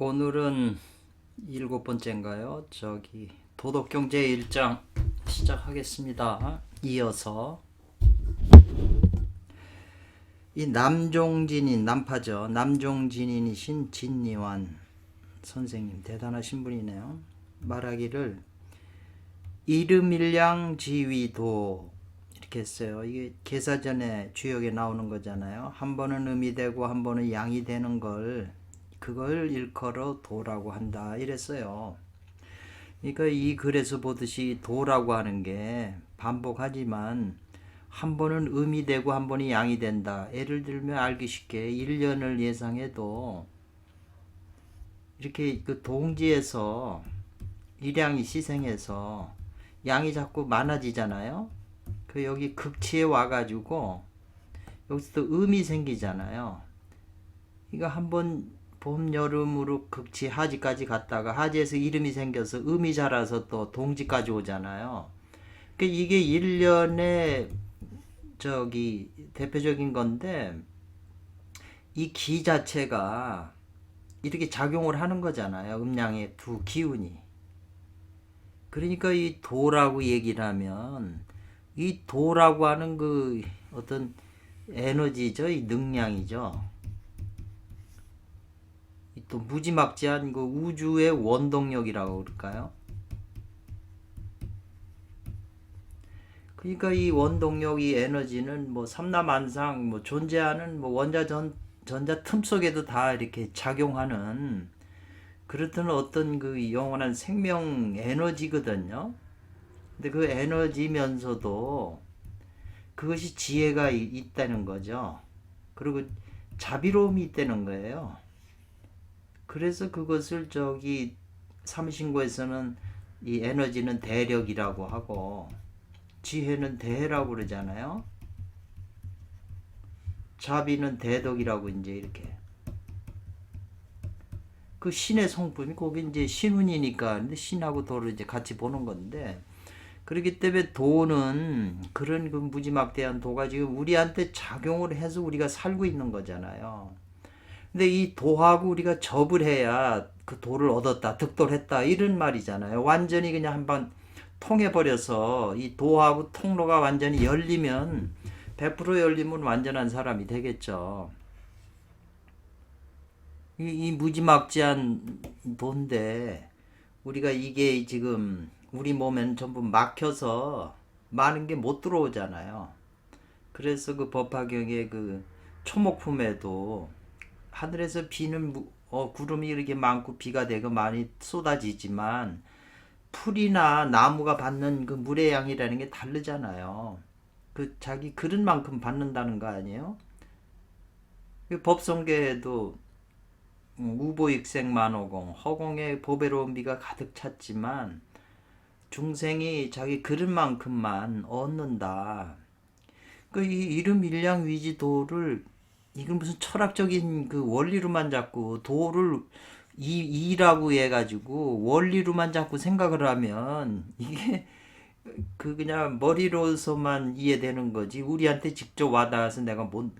오늘은 7번째인가요? 도덕경제 1장 시작하겠습니다. 이어서 이 남종진인, 남파죠. 남종진인이신 진리환 선생님, 대단하신 분이네요. 말하기를 이름일량지위도 이렇게 했어요. 이게 계사전에 주역에 나오는 거잖아요. 한 번은 음이 되고 한 번은 양이 되는 그걸 일컬어 도라고 한다 이랬어요. 그러니까 이 글에서 보듯이 도라고 하는 게 반복하지만 한 번은 음이 되고 한 번이 양이 된다. 예를 들면 알기 쉽게 1년을 예상해도 이렇게 그 동지에서 일양이 시생해서 양이 자꾸 많아지잖아요. 그 여기 극치에 와가지고 여기서 또 음이 생기잖아요. 이거 한번 봄, 여름으로 극치 하지까지 갔다가 하지에서 이름이 생겨서 음이 자라서 또 동지까지 오잖아요. 그러니까 이게 1년의 대표적인 건데 이 기 자체가 이렇게 작용을 하는 거잖아요. 음양의 두 기운이. 그러니까 이 도라고 얘기를 하면 이 도라고 하는 그 어떤 에너지죠. 이 능량이죠. 또 무지막지한 그 우주의 원동력이라고 그럴까요? 그러니까 이 원동력, 이 에너지는 뭐 삼라만상 뭐 존재하는 뭐 전자 틈 속에도 다 이렇게 작용하는 그렇던 어떤 그 영원한 생명 에너지거든요. 근데 그 에너지면서도 그것이 지혜가 있다는 거죠. 그리고 자비로움이 있다는 거예요. 그래서 그것을 삼신고에서는 이 에너지는 대력이라고 하고 지혜는 대해라고 그러잖아요. 자비는 대덕이라고 이제 이렇게. 그 신의 성품이 거기 이제 신운이니까 근데 신하고 도를 이제 같이 보는 건데 그렇기 때문에 도는 그런 그 무지막대한 도가 지금 우리한테 작용을 해서 우리가 살고 있는 거잖아요. 근데 이 도하고 우리가 접을 해야 그 도를 얻었다, 득도했다 이런 말이잖아요. 완전히 그냥 한번 통해버려서 이 도하고 통로가 완전히 열리면 100% 열리면 완전한 사람이 되겠죠. 이 무지막지한 도인데 우리가 이게 지금 우리 몸엔 전부 막혀서 많은 게 못 들어오잖아요. 그래서 그 법화경의 그 초목품에도 하늘에서 구름이 이렇게 많고 비가 되고 많이 쏟아지지만 풀이나 나무가 받는 그 물의 양이라는 게 다르잖아요. 그 자기 그릇만큼 받는다는 거 아니에요? 그 법성계에도 우보익생만호공 허공에 보배로운 비가 가득 찼지만 중생이 자기 그릇만큼만 얻는다. 그 이 이름 일량 위지도를 이건 무슨 철학적인 그 원리로만 자꾸 도를 이라고 해가지고 원리로만 자꾸 생각을 하면 이게 그 그냥 머리로서만 이해되는 거지 우리한테 직접 와닿아서 내가 뭐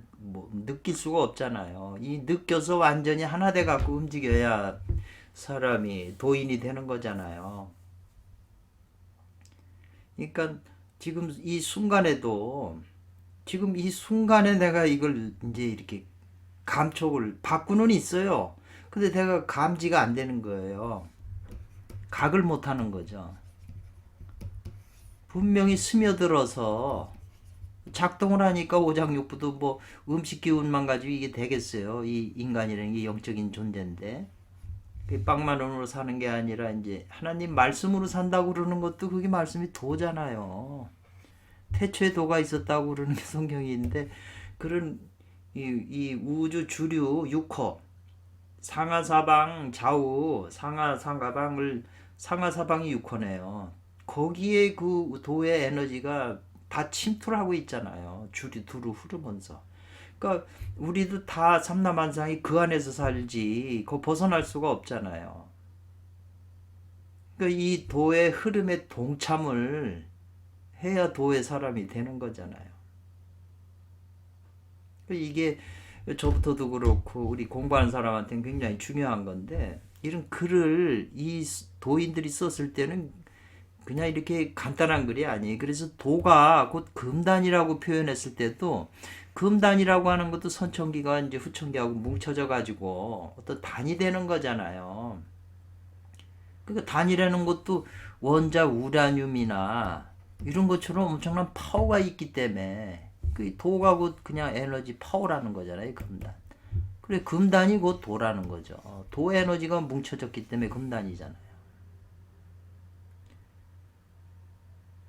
느낄 수가 없잖아요. 이 느껴서 완전히 하나 돼 갖고 움직여야 사람이 도인이 되는 거잖아요. 그러니까 지금 이 순간에 내가 이걸 이제 이렇게 감촉을 받고는 있어요. 근데 내가 감지가 안 되는 거예요. 각을 못 하는 거죠. 분명히 스며들어서 작동을 하니까 오장육부도 뭐 음식 기운만 가지고 이게 되겠어요. 이 인간이라는 게 영적인 존재인데. 빵만원으로 사는 게 아니라 이제 하나님 말씀으로 산다고 그러는 것도 그게 말씀이 도잖아요. 태초에 도가 있었다고 그러는 게 성경인데 그런 이 우주 주류 6호 상하사방 좌우 상하사방이 6호네요. 거기에 그 도의 에너지가 다 침투를 하고 있잖아요. 줄이 두루 흐르면서. 그러니까 우리도 다 삼라만상이 그 안에서 살지 그 벗어날 수가 없잖아요. 그러니까 이 도의 흐름에 동참을 해야 도의 사람이 되는 거잖아요. 이게 저부터도 그렇고 우리 공부하는 사람한테는 굉장히 중요한 건데 이런 글을 이 도인들이 썼을 때는 그냥 이렇게 간단한 글이 아니에요. 그래서 도가 곧 금단이라고 표현했을 때도 금단이라고 하는 것도 선천기가 이제 후천기하고 뭉쳐져 가지고 어떤 단이 되는 거잖아요. 그러니까 단이라는 것도 원자 우라늄이나 이런 것처럼 엄청난 파워가 있기 때문에 그 도가 곧 그냥 에너지 파워라는 거잖아요. 금단. 그래 금단이 곧 도라는 거죠. 도 에너지가 뭉쳐졌기 때문에 금단이잖아요.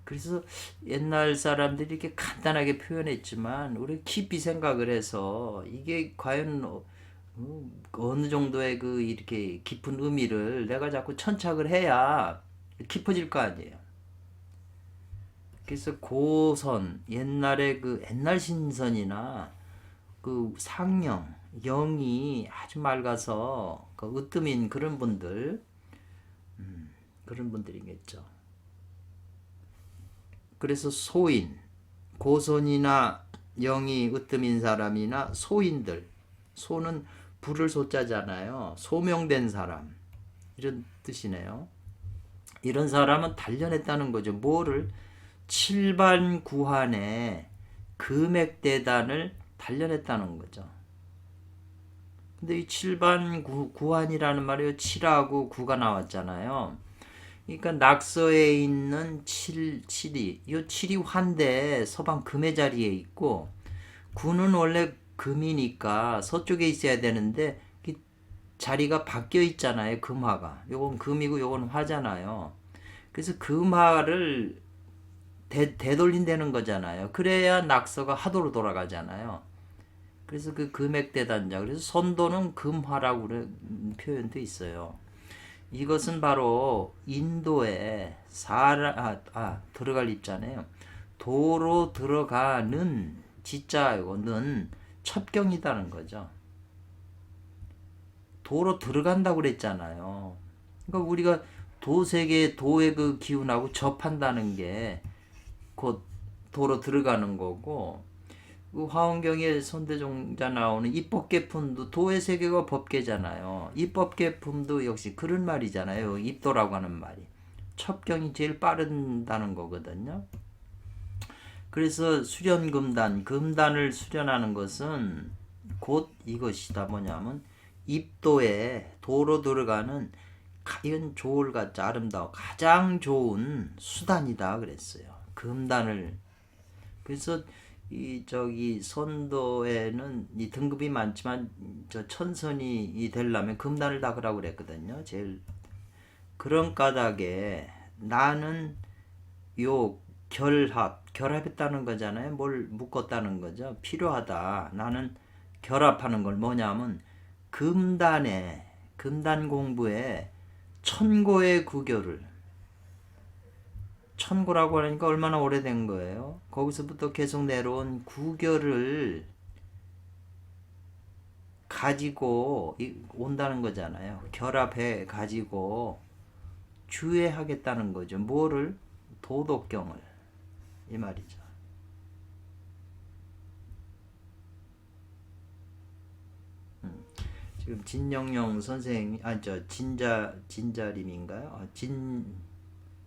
그래서 옛날 사람들이 이렇게 간단하게 표현했지만 우리 깊이 생각을 해서 이게 과연 어느 정도의 그 이렇게 깊은 의미를 내가 자꾸 천착을 해야 깊어질 거 아니에요. 그래서 고선 옛날에 그 옛날 신선이나 그 상령 영이 아주 맑아서 그 으뜸인 그런 분들 그런 분들이겠죠. 그래서 소인 고선이나 영이 으뜸인 사람이나 소인들 소는 불을 소자잖아요. 소명된 사람 이런 뜻이네요. 이런 사람은 단련했다는 거죠. 뭐를 칠반 구한의 금액대단을 단련했다는 거죠. 근데 이 칠반 구한이라는 말이요. 칠하고 구가 나왔잖아요. 그러니까 낙서에 있는 칠이 이 칠이 환대 서방 금의 자리에 있고 구는 원래 금이니까 서쪽에 있어야 되는데 자리가 바뀌어 있잖아요. 금화가. 요건 금이고 요건 화잖아요. 그래서 금화를 되돌린다는 거잖아요. 그래야 낙서가 하도로 돌아가잖아요. 그래서 그 금액대단자. 그래서 선도는 금화라고 그런 표현도 있어요. 이것은 바로 인도에 들어갈 입자네요. 도로 들어가는 지자는 첩경이다는 거죠. 도로 들어간다고 그랬잖아요. 그러니까 우리가 도세계 도의 그 기운하고 접한다는 게 곧 도로 들어가는 거고 그 화엄경에 선대종자 나오는 입법계품도 도의 세계가 법계잖아요. 입법계품도 역시 그런 말이잖아요. 입도라고 하는 말이. 첩경이 제일 빠른다는 거거든요. 그래서 수련금단, 금단을 수련하는 것은 곧 이것이다. 뭐냐면 입도에 도로 들어가는 이건 좋을같자 아름다워 가장 좋은 수단이다 그랬어요. 금단을. 그래서 이 저기 선도에는 이 등급이 많지만 저 천선이 되려면 금단을 닦으라고 그랬거든요. 제일 그런 까닭에 나는 요 결합했다는 거잖아요. 뭘 묶었다는 거죠. 필요하다. 나는 결합하는 걸 뭐냐면 금단 공부에 천고의 구교를 천고라고 하니까 얼마나 오래된 거예요. 거기서부터 계속 내려온 구교를 가지고 온다는 거잖아요. 결합해 가지고 주회하겠다는 거죠. 뭐를? 도덕경을. 이 말이죠. 지금 진영영 선생님, 진자림인가요?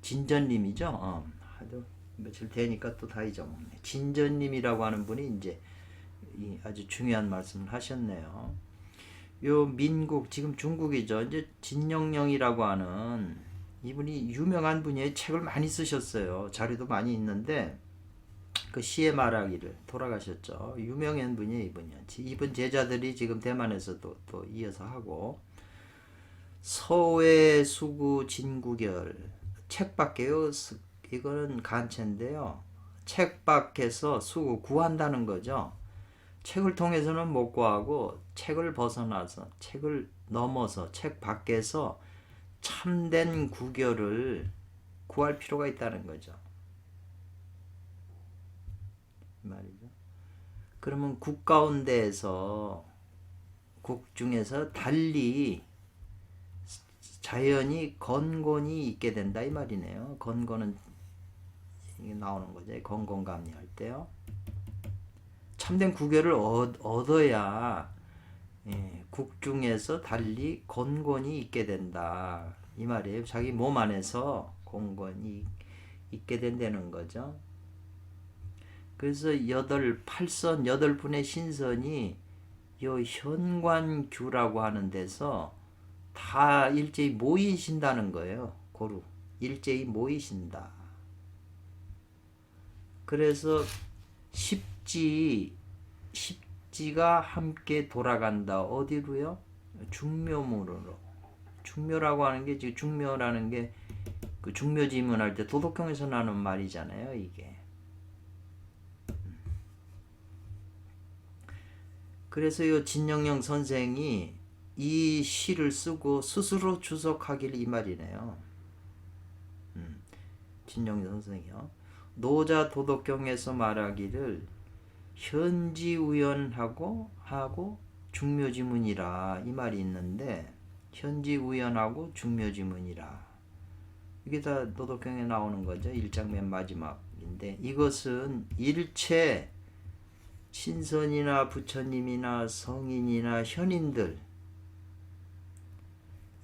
진전님이죠. 하도 며칠 되니까 또 다 잊어먹네. 진전님이라고 하는 분이 이제 아주 중요한 말씀을 하셨네요. 요 민국 지금 중국이죠. 이제 진영영이라고 하는 이분이 유명한 분이에요. 책을 많이 쓰셨어요. 자료도 많이 있는데 그 시의 말하기를 돌아가셨죠. 유명한 분이에요. 이분 제자들이 지금 대만에서도 또 이어서 하고 서외 수구 진구결 책밖에요. 이거는 간체인데요. 책 밖에서 수구 구한다는 거죠. 책을 통해서는 못 구하고 책을 벗어나서 책을 넘어서 책 밖에서 참된 구결을 구할 필요가 있다는 거죠. 말이죠. 그러면 국 가운데에서 국 중에서 달리 자연이 건곤이 있게 된다 이 말이네요. 건곤은 이게 나오는 거죠. 건곤감리 할 때요. 참된 구결을 얻어야 국중에서 달리 곤곤이 있게 된다 이 말이에요. 자기 몸 안에서 곤곤이 있게 된다는 거죠. 그래서 팔선 8분의 신선이 요 현관규라고 하는 데서 다 일제히 모이신다는 거예요. 고루 일제히 모이신다. 그래서 십지가 함께 돌아간다. 어디로요? 중묘문으로. 중묘라고 하는 게 지금 중묘라는 게 그 중묘지문할 때 도덕경에서 나는 말이잖아요. 이게. 그래서 이 진영영 선생이 이 시를 쓰고 스스로 주석하길 이 말이네요. 진영영 선생이요. 노자 도덕경에서 말하기를 현지우연하고 하고 중묘지문이라 이 말이 있는데 현지우연하고 중묘지문이라 이게 다 도덕경에 나오는 거죠. 1장 맨 마지막인데 이것은 일체 신선이나 부처님이나 성인이나 현인들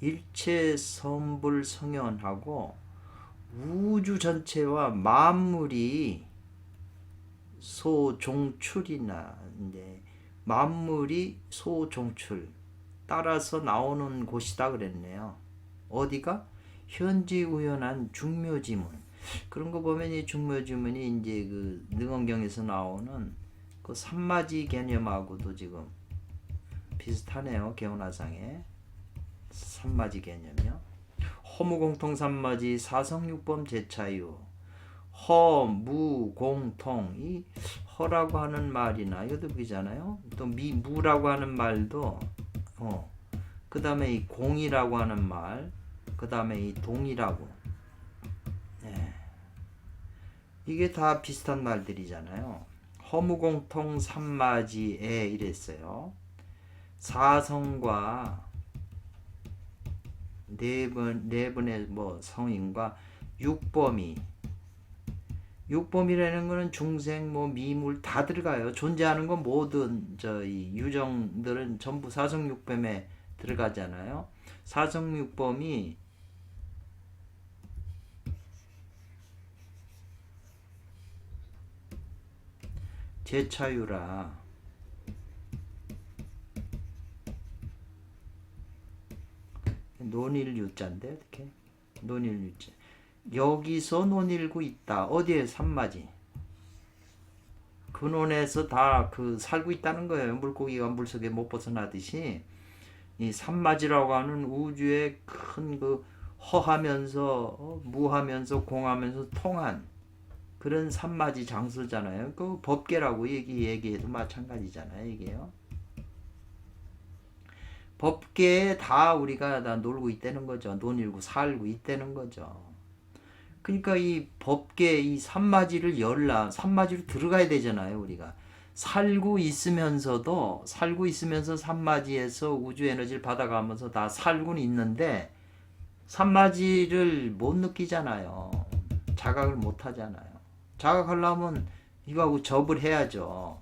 일체 선불성현하고 우주 전체와 만물이 소종출이나 이제 만물이 소종출 따라서 나오는 곳이다 그랬네요. 어디가? 현지우연한 중묘지문. 그런 거 보면 이 중묘지문이 이제 그 능엄경에서 나오는 그 삼마지 개념하고도 지금 비슷하네요. 개운화상에 삼마지 개념이요. 허무공통 삼마지 사성육범 제차유 허, 무, 공, 통. 이 허라고 하는 말이나 이것도 그잖아요. 또 무라고 하는 말도 그 다음에 이 공이라고 하는 말, 그 다음에 이 동이라고. 이게 다 비슷한 말들이잖아요. 허무공통 삼마지에 이랬어요. 사성과 네 분의 뭐 성인과 육범이라는 거는 중생, 뭐 미물 다 들어가요. 존재하는 건 모든 이 유정들은 전부 사성육범에 들어가잖아요. 사성육범이 제차유라 논일유자인데 이렇게 논일유자 여기서 논일구 있다. 어디에? 삼마지. 근원에서 다 그 살고 있다는 거예요. 물고기가 물속에 못 벗어나듯이 이 삼마지라고 하는 우주의 큰 그 허하면서 무하면서 공하면서 통한 그런 삼마지 장소잖아요. 그 법계라고 얘기해도 마찬가지잖아요. 이게요. 법계에 다 우리가 다 놀고 있다는 거죠. 논일고 살고 있다는 거죠. 그러니까 이 법계 이 삼마지를 삼마지로 들어가야 되잖아요. 우리가 살고 있으면서 삼마지에서 우주 에너지를 받아가면서 다 살고는 있는데 삼마지를 못 느끼잖아요. 자각을 못 하잖아요. 자각하려면 이거하고 접을 해야죠.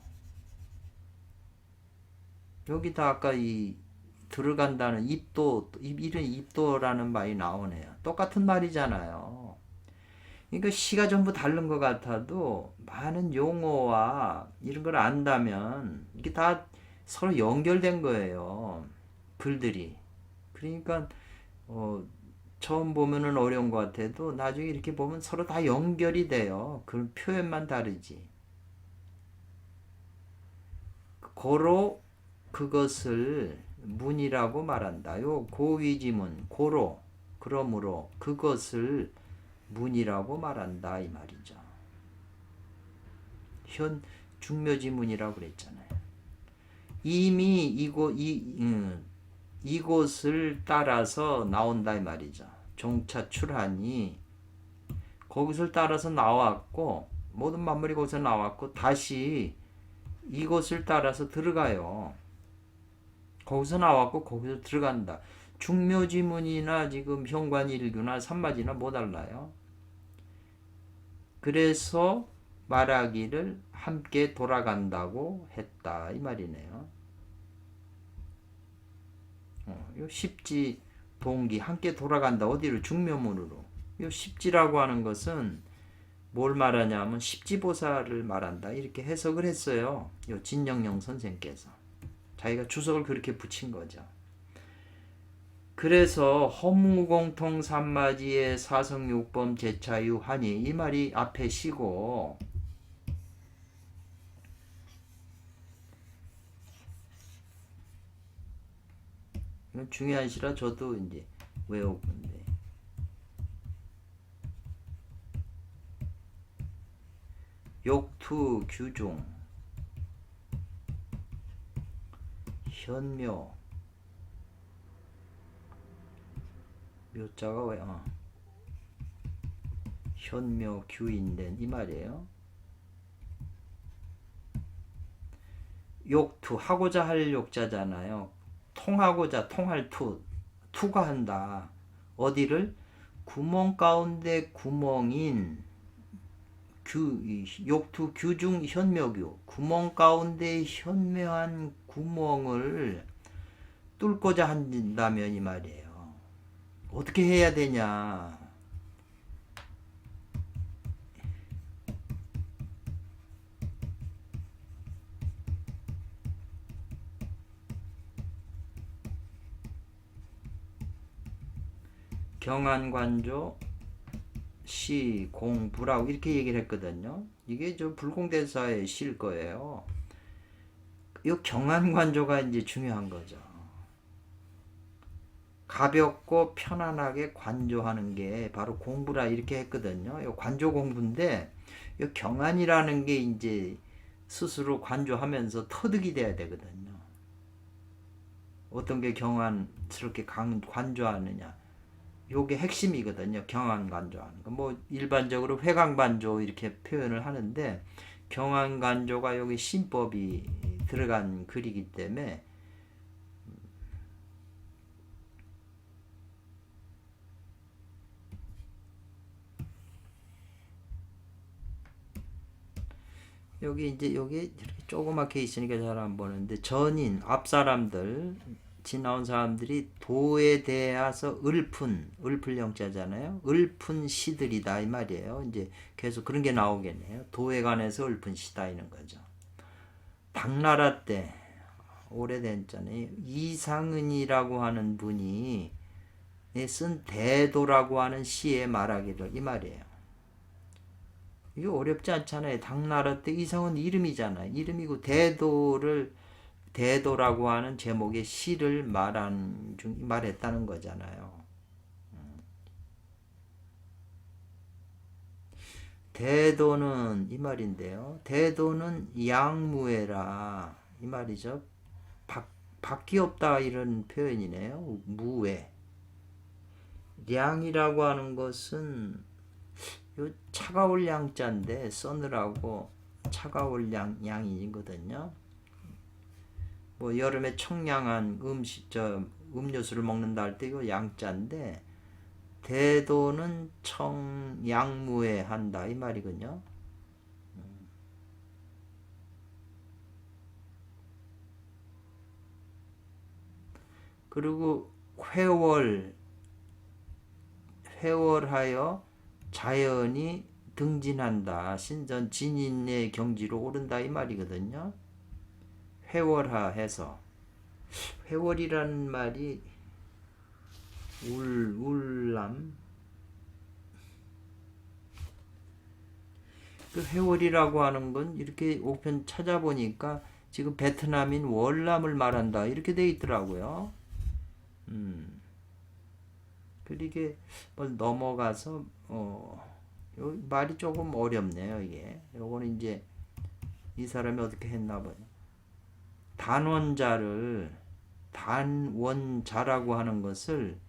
여기다 아까 이 들어간다는 이런 입도라는 말이 나오네요. 똑같은 말이잖아요. 그러니까 시가 전부 다른 것 같아도 많은 용어와 이런 걸 안다면 이게 다 서로 연결된 거예요. 글들이. 그러니까 처음 보면은 어려운 것 같아도 나중에 이렇게 보면 서로 다 연결이 돼요. 그 표현만 다르지. 고로 그것을 문이라고 말한다. 요 고위지문 고로 그러므로 그것을 문이라고 말한다 이 말이죠. 현 중묘지문이라고 그랬잖아요. 이미 이곳을 따라서 나온다 이 말이죠. 종차 출하니 거기서 따라서 나왔고 모든 만물이 거기서 나왔고 다시 이곳을 따라서 들어가요. 거기서 나왔고 거기서 들어간다. 중묘지문이나 지금 현관일규나 삼마지나 뭐 달라요? 그래서 말하기를 함께 돌아간다고 했다 이 말이네요. 요 십지 동기 함께 돌아간다. 어디로? 중묘문으로. 요 십지라고 하는 것은 뭘 말하냐면 십지보살을 말한다. 이렇게 해석을 했어요. 요 진영영 선생께서. 자기가 주석을 그렇게 붙인 거죠. 그래서 허무공통 삼마지의 사성육범 제차유하니 이 말이 앞에 쉬고 이건 중요한 시라 저도 이제 외우건데 욕투 규중 현묘 묘자가 왜 현묘 규인된 이 말이에요. 욕투 하고자 할 욕자잖아요. 통하고자 통할 투가 한다. 어디를? 구멍 가운데 구멍인 욕투 규중 현묘규 구멍 가운데 현묘한 구멍을 뚫고자 한다면 이 말이에요. 어떻게 해야 되냐? 경안관조 시 공부라고 이렇게 얘기를 했거든요. 이게 저 불공대사의 시일 거예요. 이 경안관조가 이제 중요한 거죠. 가볍고 편안하게 관조하는 게 바로 공부라 이렇게 했거든요. 이 관조 공부인데 이 경안이라는 게 이제 스스로 관조하면서 터득이 돼야 되거든요. 어떤 게 경안스럽게 관조하느냐. 요게 핵심이거든요. 경안관조하는 거. 뭐 일반적으로 회광반조 이렇게 표현을 하는데 경안관조가 여기 신법이 들어간 글이기 때문에 여기 이제 여기 이렇게 조그맣게 있으니까 잘 안 보는데 전인 앞 사람들 지나온 사람들이 도에 대해서 을풀 영자잖아요. 을푼 시들이다 이 말이에요. 이제 계속 그런 게 나오겠네요. 도에 관해서 을푼 시다 이는 거죠. 당나라 때 오래됐잖아요. 이상은이라고 하는 분이 쓴 대도라고 하는 시에 말하기를 이 말이에요. 이게 어렵지 않잖아요. 당나라 때 이상은 이름이잖아요. 이름이고 대도라고 하는 제목의 시를 말했다는 거잖아요. 대도는 이 말인데요. 대도는 양무해라 이 말이죠. 밖이 없다 이런 표현이네요. 무해. 량이라고 하는 것은 요 차가울 양자인데 써느라고 차가울 양이거든요. 뭐 여름에 청량한 음료수를 먹는다 할 때 이거 양자인데 대도는 청양무에 한다 이 말이군요. 그리고 회월하여 자연이 등진한다. 신전 진인의 경지로 오른다 이 말이거든요. 회월하해서 회월이라는 말이 울람 그 회월이라고 하는 건 이렇게 옥편 찾아보니까 지금 베트남인 월남을 말한다 이렇게 돼 있더라고요. 그리게 넘어가서 말이 조금 어렵네요 이게. 요거는 이제 이 사람이 어떻게 했나 봐요. 단원자라고 하는 것을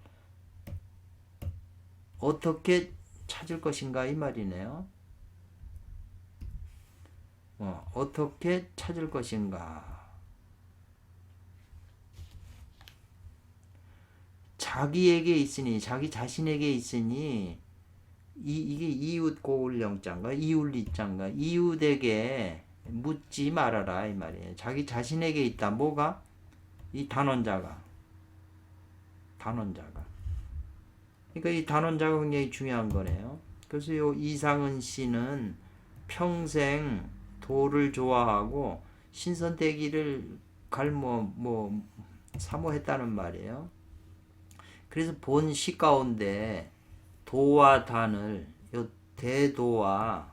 어떻게 찾을 것인가 이 말이네요. 어떻게 찾을 것인가. 자기에게 있으니 자기 자신에게 있으니 이게 이웃 고울령자인가 이웃리자인가 이웃에게 묻지 말아라 이 말이에요. 자기 자신에게 있다. 뭐가? 이 단원자가 단원자가. 그러니까 이 단원자가 굉장히 중요한 거네요. 그래서 요 이상은 씨는 평생 도를 좋아하고 신선되기를 사모했다는 말이에요. 그래서 본 시 가운데 도와 단을 요 대도와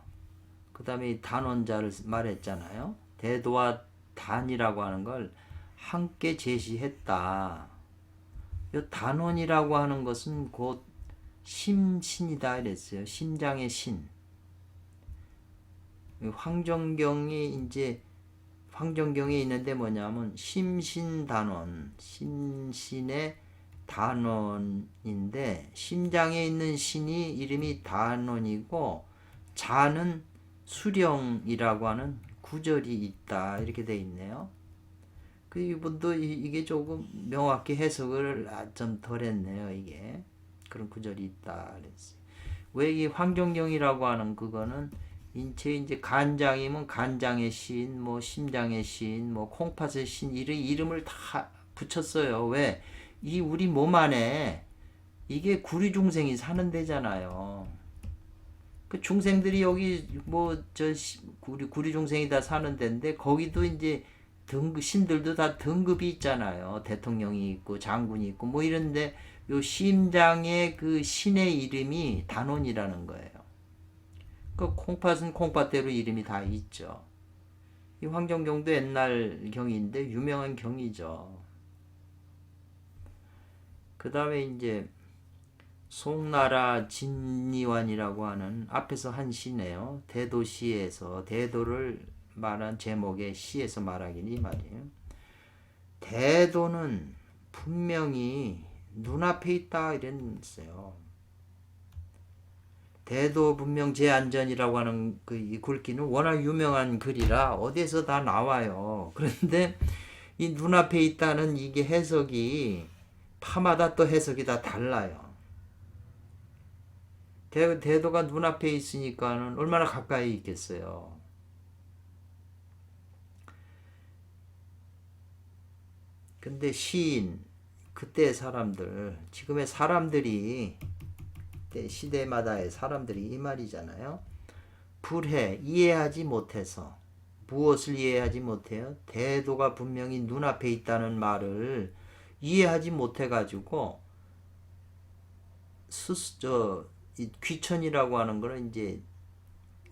그 다음에 단원자를 말했잖아요. 대도와 단이라고 하는 걸 함께 제시했다. 요 단원이라고 하는 것은 곧 심신이다 이랬어요. 심장의 신. 황정경에 있는데 뭐냐면 심신단원, 심신의 단원인데 심장에 있는 신이 이름이 단원이고 자는 수령이라고 하는 구절이 있다 이렇게 돼 있네요. 그 이분도 이게 조금 명확히 해석을 좀 덜했네요. 이게 그런 구절이 있다 그랬어요. 왜 이 황정경이라고 하는 그거는 인체 이제 간장이면 간장의 신, 뭐 심장의 신, 뭐 콩팥의 신 이름을 다 붙였어요. 왜? 이 우리 몸 안에 이게 구리 중생이 사는 데잖아요. 그 중생들이 여기 구리 중생이 다 사는 데인데 거기도 이제 신들도 다 등급이 있잖아요. 대통령이 있고 장군이 있고 뭐 이런데 요 심장의 그 신의 이름이 단원이라는 거예요. 그 콩팥은 콩팥대로 이름이 다 있죠. 이 황정경도 옛날 경인데 유명한 경이죠. 그 다음에 이제 송나라 진리환이라고 하는 앞에서 한 시네요. 대도시에서 대도를 말한 제목의 시에서 말하긴 이 말이에요. 대도는 분명히 눈앞에 있다 이랬어요. 대도 분명 제안전이라고 하는 이 글귀는 워낙 유명한 글이라 어디에서 다 나와요. 그런데 이 눈앞에 있다는 이게 해석이 파마다 또 해석이 다 달라요. 대도가 눈앞에 있으니까는 얼마나 가까이 있겠어요. 근데 시인, 그때 사람들, 지금의 사람들이 시대마다의 사람들이 이 말이잖아요. 불해, 이해하지 못해서. 무엇을 이해하지 못해요? 대도가 분명히 눈앞에 있다는 말을 이해하지 못해가지고 귀천이라고 하는 거는 이제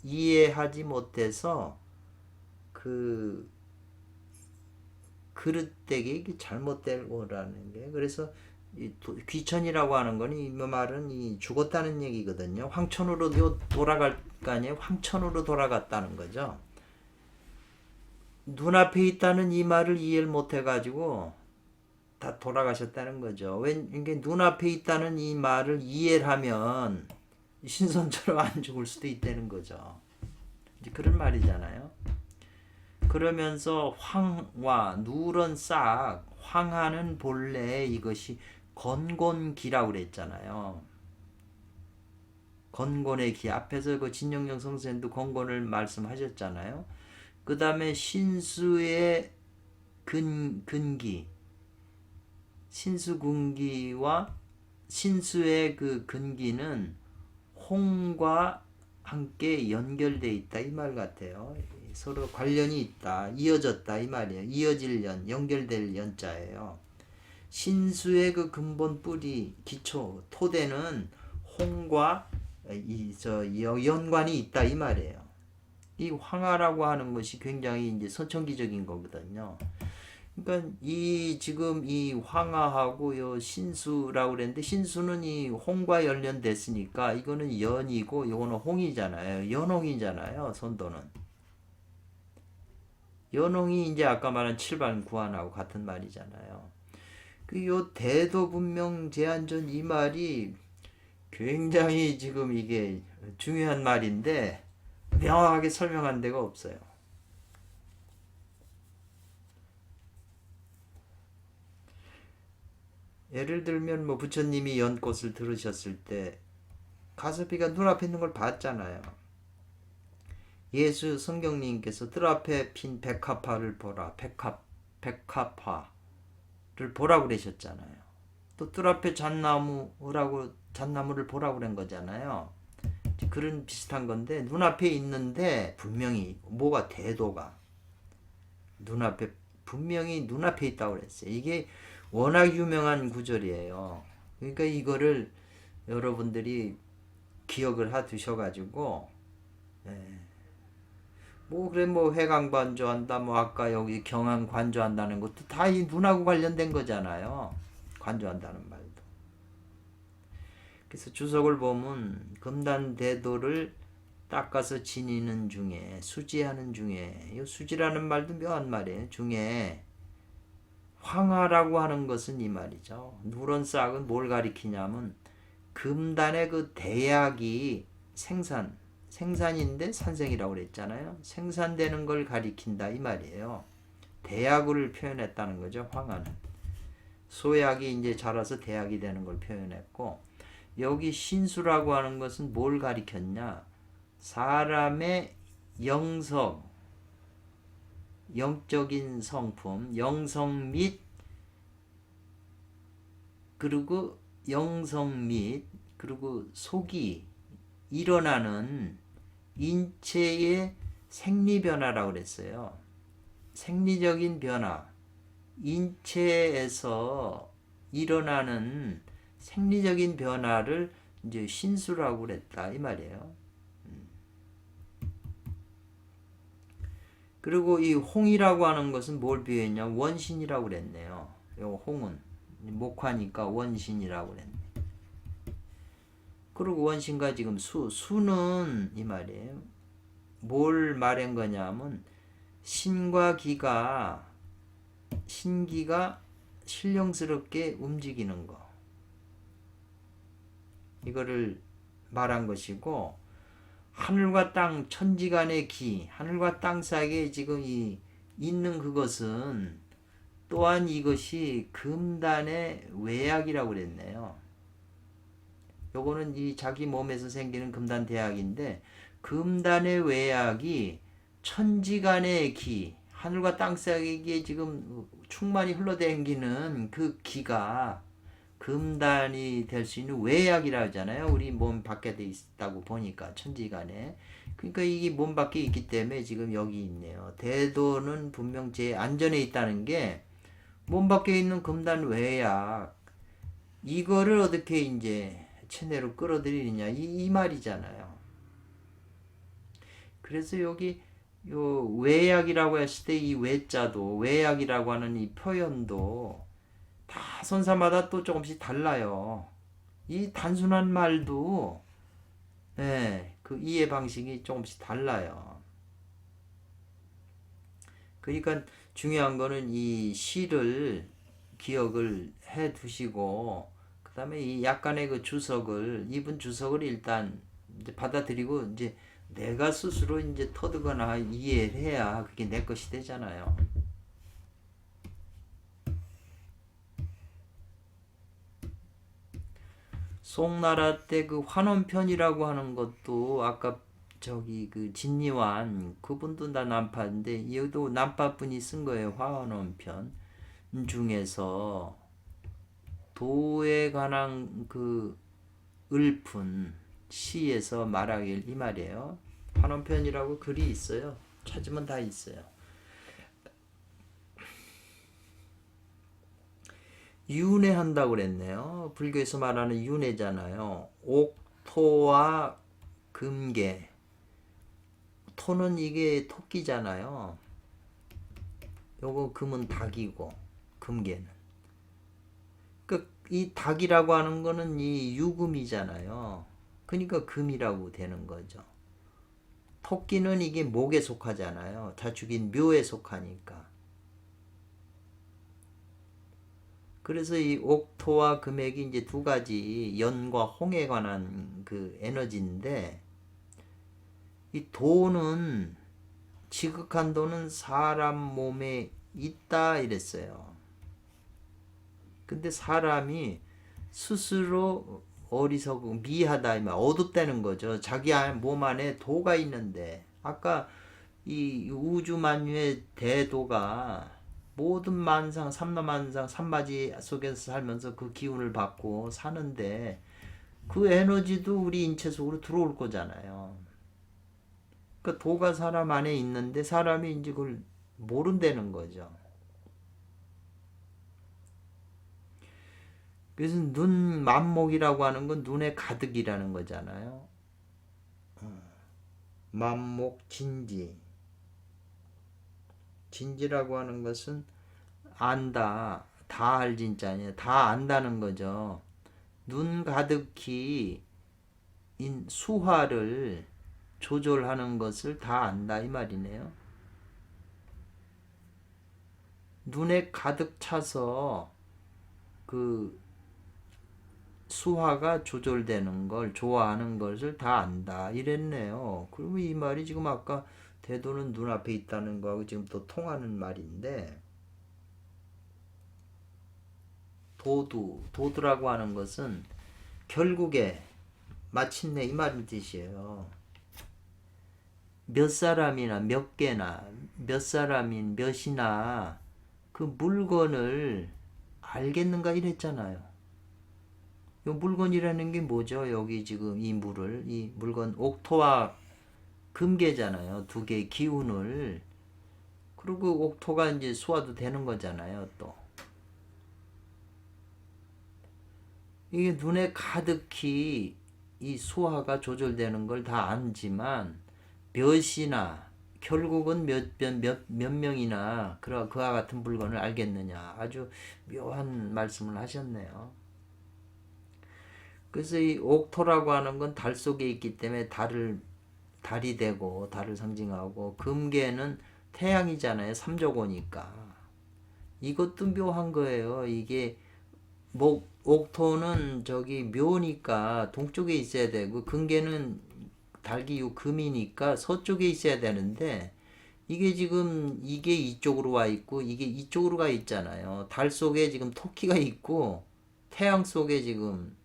이해하지 못해서 그 그릇되게 잘못된 거라는 게 그래서 귀천이라고 하는 건 이 말은 죽었다는 얘기거든요. 황천으로 돌아갈 거 아니에요. 황천으로 돌아갔다는 거죠. 눈앞에 있다는 이 말을 이해를 못해가지고 다 돌아가셨다는 거죠. 이게 눈앞에 있다는 이 말을 이해를 하면 신선처럼 안 죽을 수도 있다는 거죠. 이제 그런 말이잖아요. 그러면서 황과 누런 싹 황하는 본래 이것이 건곤기라고 그랬잖아요. 건곤의 기 앞에서 그 진영영 선생님도 건곤을 말씀하셨잖아요. 그 다음에 신수의 근기 신수근기와 신수의 그 근기는 홍과 함께 연결되어 있다 이 말 같아요. 서로 관련이 있다, 이어졌다 이 말이에요. 이어질 연, 연결될 연자예요. 신수의 그 근본 뿌리, 기초, 토대는 홍과 연관이 있다 이 말이에요. 이 황하라고 하는 것이 굉장히 이제 선천기적인 거거든요. 그러니까 지금 이 황하하고 요 신수라고 그랬는데 신수는 이 홍과 연련됐으니까 이거는 연이고 이거는 홍이잖아요. 연홍이잖아요. 선도는. 연홍이 이제 아까 말한 칠반 구한하고 같은 말이잖아요. 요 대도분명 제한전 이 말이 굉장히 지금 이게 중요한 말인데 명확하게 설명한 데가 없어요. 예를 들면 뭐 부처님이 연꽃을 들으셨을 때 가섭이가 눈앞에 있는 걸 봤잖아요. 예수 성경님께서 뜰 앞에 핀 백합화를 보라. 백합화를 보라 그러셨잖아요. 또 뜰 앞에 잣나무를 보라고 그런 거잖아요. 그런 비슷한 건데 눈앞에 있는데 분명히 뭐가 대도가 눈앞에 분명히 눈앞에 있다고 그랬어요. 이게 워낙 유명한 구절이에요. 그러니까 이거를 여러분들이 기억을 두셔가지고 뭐 그래 뭐 회강 관조한다 뭐 아까 여기 경항 관조한다는 것도 다 이 눈하고 관련된 거잖아요. 관조한다는 말도. 그래서 주석을 보면 금단대도를 닦아서 지니는 중에 수지하는 중에 이 수지라는 말도 묘한 말이에요. 중에 황하라고 하는 것은 이 말이죠. 누런 싹은 뭘 가리키냐면 금단의 그 대약이 생산인데 산생이라고 그랬잖아요. 생산되는 걸 가리킨다 이 말이에요. 대약을 표현했다는 거죠. 황하는 소약이 이제 자라서 대약이 되는 걸 표현했고 여기 신수라고 하는 것은 뭘 가리켰냐? 사람의 영적인 성품, 영성 및 그리고 속이 일어나는 인체의 생리변화라고 그랬어요. 생리적인 변화, 인체에서 일어나는 생리적인 변화를 이제 신수라고 그랬다 이 말이에요. 그리고 이 홍이라고 하는 것은 뭘 비유했냐? 원신이라고 그랬네요. 요 홍은 목화니까 원신이라고 그랬네. 그리고 원신과 지금 수는 이 말이에요. 뭘 말한 거냐면 신기가 신령스럽게 움직이는 거. 이거를 말한 것이고 하늘과 땅 천지간의 하늘과 땅 사이에 지금 있는 그것은 또한 이것이 금단의 외약이라고 그랬네요. 요거는 이 자기 몸에서 생기는 금단 대약인데 금단의 외약이 천지간의 하늘과 땅 사이에 지금 충만히 흘러다니는 그 기가 금단이 될 수 있는 외약이라 하잖아요. 우리 몸 밖에 돼 있다고 보니까 천지간에. 그러니까 이게 몸 밖에 있기 때문에 지금 여기 있네요. 대도는 분명 제 안전에 있다는 게 몸 밖에 있는 금단 외약 이거를 어떻게 이제 체내로 끌어들이느냐 이 말이잖아요. 그래서 여기 요 외약이라고 했을 때 이 외자도 외약이라고 하는 이 표현도 다 선사마다 또 조금씩 달라요. 이 단순한 말도 그 이해 방식이 조금씩 달라요. 그러니까 중요한 거는 이 시를 기억을 해 두시고 그 다음에 이 약간의 그 이분 주석을 일단 이제 받아들이고 이제 내가 스스로 이제 터득거나 이해를 해야 그게 내 것이 되잖아요. 송나라 때 그 환원편이라고 하는 것도 아까 저기 그 진리환 그분도 다 남파인데 이것도 남파 분이 쓴 거예요. 환원편 중에서 도에 관한 그 을푼 시에서 말하길 이 말이에요. 환원편이라고 글이 있어요. 찾으면 다 있어요. 윤회한다고 그랬네요. 불교에서 말하는 윤회잖아요. 옥토와 금계. 토는 이게 토끼잖아요. 요거 금은 닭이고 금계는. 그러니까 이 닭이라고 하는 거는 이 유금이잖아요. 그러니까 금이라고 되는 거죠. 토끼는 이게 목에 속하잖아요. 자축인 묘에 속하니까. 그래서 이 옥토와 금액이 이제 두 가지 연과 홍에 관한 그 에너지인데 이 도는 지극한 도는 사람 몸에 있다 이랬어요. 근데 사람이 스스로 어리석고 미하다 어둡다는 거죠. 자기 몸 안에 도가 있는데 아까 이 우주 만유의 대도가 모든 만상, 삼라만상, 삼마지 속에서 살면서 그 기운을 받고 사는데 그 에너지도 우리 인체 속으로 들어올 거잖아요. 그 도가 사람 안에 있는데 사람이 이제 그걸 모른다는 거죠. 그래서 눈 만목이라고 하는 건 눈에 가득이라는 거잖아요. 만목 진지. 진지라고 하는 것은 안다. 다 알 진짜냐. 다 안다는 거죠. 눈 가득히 수화를 조절하는 것을 다 안다 이 말이네요. 눈에 가득 차서 그 수화가 조절되는 걸 좋아하는 것을 다 안다 이랬네요. 그리고 이 말이 지금 아까 대도는 눈앞에 있다는 거하고 지금 또 통하는 말인데 도두라고 하는 것은 결국에 마침내 이 말인 뜻이에요. 몇 사람이나 몇 개나 몇 사람인 몇이나 그 물건을 알겠는가 이랬잖아요. 이 물건이라는 게 뭐죠? 여기 지금 이 물건 옥토와 금계잖아요. 두 개의 기운을. 그리고 옥토가 이제 수화도 되는 거잖아요. 또 이게 눈에 가득히 이 수화가 조절되는 걸 다 알지만 몇이나 결국은 몇 명이나 그와 같은 물건을 알겠느냐. 아주 묘한 말씀을 하셨네요. 그래서 이 옥토라고 하는 건 달 속에 있기 때문에 달이 되고 달을 상징하고 금계는 태양이잖아요. 삼조고니까. 이것도 묘한 거예요. 이게 옥토는 저기 묘니까 동쪽에 있어야 되고 금계는 달기유 금이니까 서쪽에 있어야 되는데 이게 지금 이게 이쪽으로 와 있고 이게 이쪽으로 가 있잖아요. 달 속에 지금 토끼가 있고 태양 속에 지금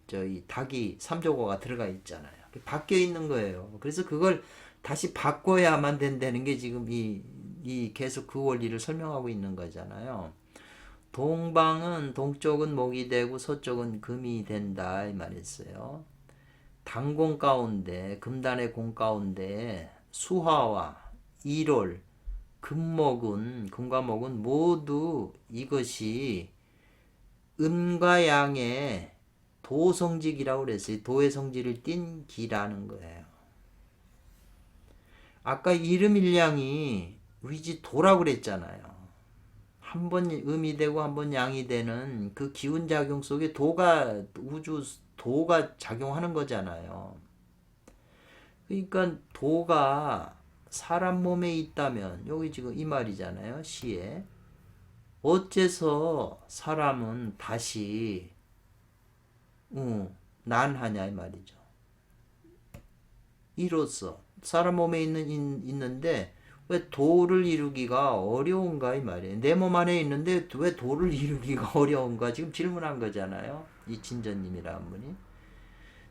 저희 닭이 삼조고가 들어가 있잖아요. 바뀌어 있는 거예요. 그래서 그걸 다시 바꿔야만 된다는 게 지금 이 계속 그 원리를 설명하고 있는 거잖아요. 동쪽은 목이 되고 서쪽은 금이 된다 이 말했어요. 단공 가운데 금단의 공 가운데 수화와 일월 금과 목은 모두 이것이 음과 양의 도성직이라고 그랬어요. 도의 성질을 띤 기라는 거예요. 아까 이름일량이 위지도라고 그랬잖아요. 한 번 음이 되고 한 번 양이 되는 그 기운 작용 속에 도가 작용하는 거잖아요. 그러니까 도가 사람 몸에 있다면 여기 지금 이 말이잖아요. 시에 어째서 사람은 다시 난하냐 이 말이죠. 이로써 사람 몸에 있는데 왜 도를 이루기가 어려운가 이 말이에요. 내 몸 안에 있는데 왜 도를 이루기가 어려운가 지금 질문한 거잖아요. 이 진전님이라는 분이.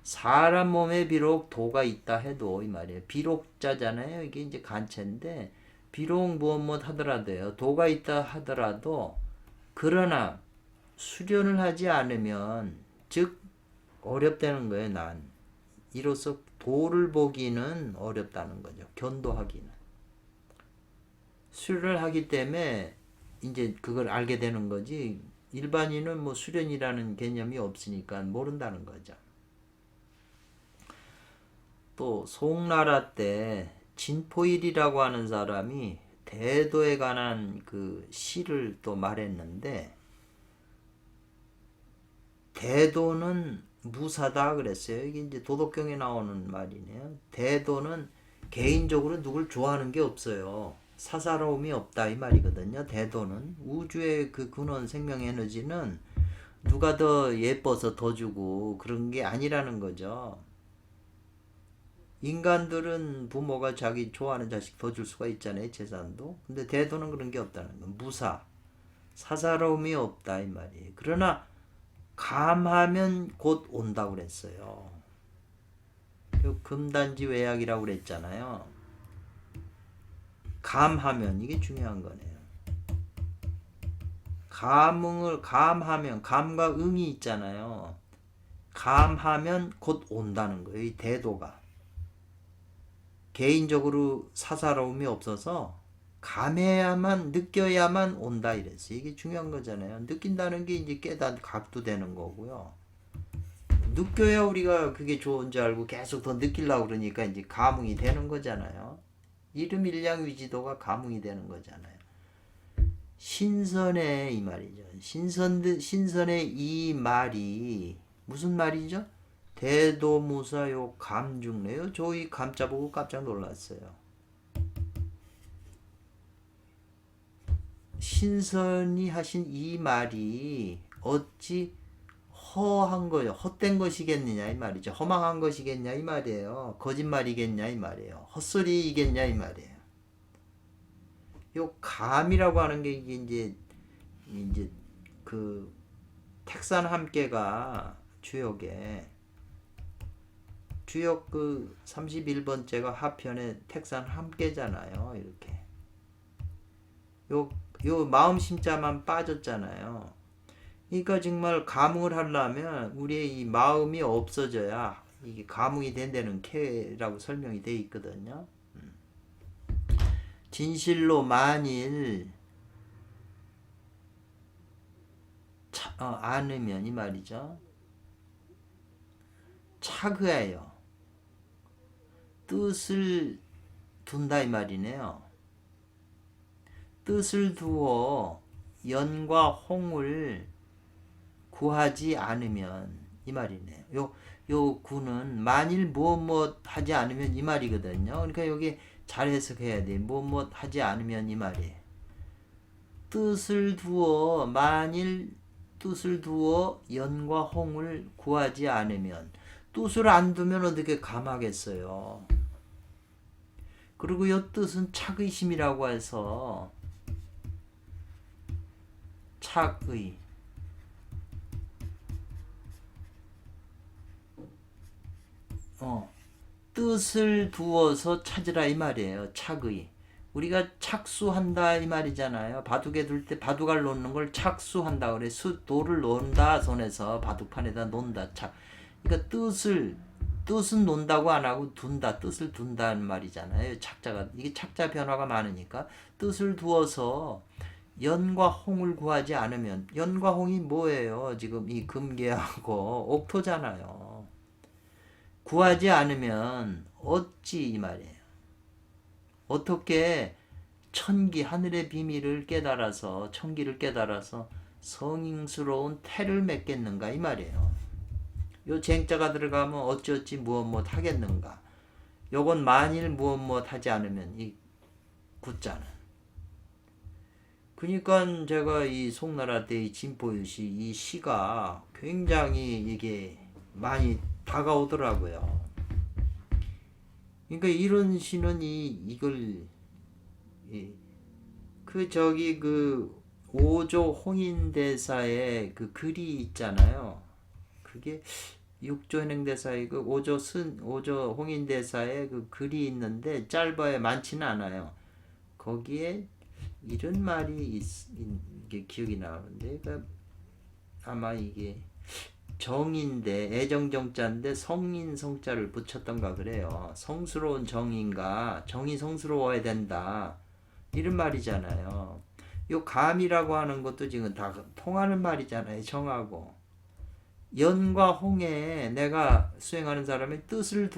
사람 몸에 비록 도가 있다 해도 이 말이에요. 비록자잖아요. 이게 이제 간체인데 비록 무엇 하더라도요. 도가 있다 하더라도 그러나 수련을 하지 않으면 즉 어렵다는 거예요. 난 이로써 도를 보기는 어렵다는 거죠. 견도하기는. 수련을 하기 때문에 이제 그걸 알게 되는 거지 일반인은 뭐 수련이라는 개념이 없으니까 모른다는 거죠. 또 송나라 때 진포일이라고 하는 사람이 대도에 관한 그 시를 또 말했는데 대도는 무사다 그랬어요. 이게 이제 도덕경에 나오는 말이네요. 대도는 개인적으로 누굴 좋아하는 게 없어요. 사사로움이 없다 이 말이거든요. 대도는 우주의 그 근원 생명 에너지는 누가 더 예뻐서 더 주고 그런 게 아니라는 거죠. 인간들은 부모가 자기 좋아하는 자식 더 줄 수가 있잖아요. 재산도. 근데 대도는 그런 게 없다는 거. 무사. 사사로움이 없다 이 말이에요. 그러나 감하면 곧 온다고 그랬어요. 금단지 외약이라고 그랬잖아요. 감하면 이게 중요한 거네요. 감하면 감과 응이 있잖아요. 감하면 곧 온다는 거예요. 이 대도가. 개인적으로 사사로움이 없어서 감해야만 느껴야만 온다 이랬어요. 이게 중요한 거잖아요. 느낀다는 게 이제 각도 되는 거고요. 느껴야 우리가 그게 좋은 줄 알고 계속 더 느끼려고 그러니까 이제 감흥이 되는 거잖아요. 이름 일량위지도가 감흥이 되는 거잖아요. 신선해 이 말이죠. 신선해 이 말이 무슨 말이죠? 대도무사요 감중래요. 저 이 감자 보고 깜짝 놀랐어요. 신선히 하신 이 말이 어찌 허한 거요. 헛된 것이겠느냐 이 말이죠. 허망한 것이겠냐 이 말이에요. 거짓말이겠냐 이 말이에요. 헛소리이겠냐 이 말이에요. 요 감이라고 하는 게 이제 그 택산 함께가 주역 그 31번째가 하편의 택산 함께잖아요. 이렇게 요 마음 심자만 빠졌잖아요. 그러니까 정말 감흥을 하려면 우리의 이 마음이 없어져야 이게 감흥이 된다는 캐라고 설명이 되어 있거든요. 진실로 만일 않으면 이 말이죠. 차그해요. 뜻을 둔다 이 말이네요. 뜻을 두어 연과 홍을 구하지 않으면 이 말이네요. 요 구는 만일 무엇 하지 않으면 이 말이거든요. 그러니까 여기 잘 해석해야 돼. 무엇 하지 않으면 이 말이에요. 뜻을 두어 만일 뜻을 두어 연과 홍을 구하지 않으면 뜻을 안 두면 어떻게 감하겠어요. 그리고 이 뜻은 착의심이라고 해서 착의 뜻을 두어서 찾으라 이 말이에요. 착의. 우리가 착수한다 이 말이잖아요. 바둑에 둘 때 바둑알 놓는 걸 착수한다 그래. 돌을 놓는다 손에서 바둑판에다 놓는다. 그러니까 뜻은 논다고 안 하고 둔다. 뜻을 둔다는 말이잖아요. 착자가 이게 착자 변화가 많으니까 뜻을 두어서 연과 홍을 구하지 않으면 연과 홍이 뭐예요? 지금 이 금계하고 옥토잖아요. 구하지 않으면 어찌 이 말이에요. 어떻게 천기 하늘의 비밀을 깨달아서 천기를 깨달아서 성인스러운 태를 맺겠는가 이 말이에요. 요 쟁자가 들어가면 어찌어찌 무엇 하겠는가. 요건 만일 무엇 하지 않으면 이 굳자는. 그러니까 제가 이 송나라 때의 진포유시 이 시가 굉장히 이게 많이 다가오더라고요. 그러니까 이런 시는 이걸 그 오조 홍인대사의 그 글이 있잖아요. 그게 육조현행대사의 그 오조 홍인대사의 그 글이 있는데 짧아야 많지는 않아요. 거기에 이런 말이 이게 기억이 나오는데 그러니까 아마 이게 정인데 애정정자인데 성인 성자를 붙였던가 그래요. 성스러운 정인가 정이 성스러워야 된다 이런 말이잖아요. 요 감이라고 하는 것도 지금 다 통하는 말이잖아요. 정하고 연과 홍에 내가 수행하는 사람의 뜻을